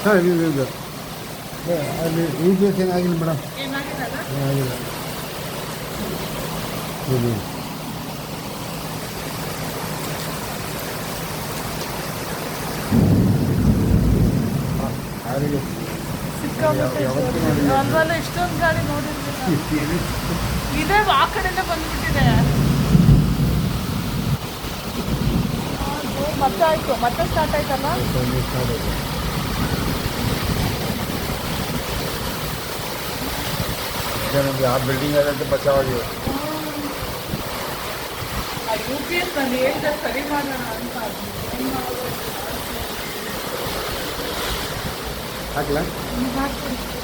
ಹಾಂ ಇದು ಅಲ್ಲಿ ಯು ಪಿ ಎಸ್ ಏನಾಗಿಲ್ಲ ಮೇಡಮ್, ಏನಾಗಿಲ್ಲ. ಇದು ಯಾರಿಗೆ ಅಲ್ವಲ್ಲ ಇಷ್ಟೊಂದು ಗಾಡಿ ನೋಡಿರ್ಬೇಕು. ಇದೇ ಆ ಕಡೆಯಿಂದ ಬಂದ್ಬಿಟ್ಟಿದೆ. ಮತ್ತೆ ಆಯ್ತು, ಮತ್ತೆ ಸ್ಟಾರ್ಟ್ ಆಯ್ತಲ್ಲ. ಆ ಬಿಲ್ಡಿಂಗ್ ಅದಂತೆ ಬಚಾವಾಗಿ UPS ನಾನು ಹೇಳ್ದೆ ಸರಿ ಮಾಡೋಣ ಅಂತ. ಹಾಕ್ಲಾ ಹಾಕ್ತೀನಿ.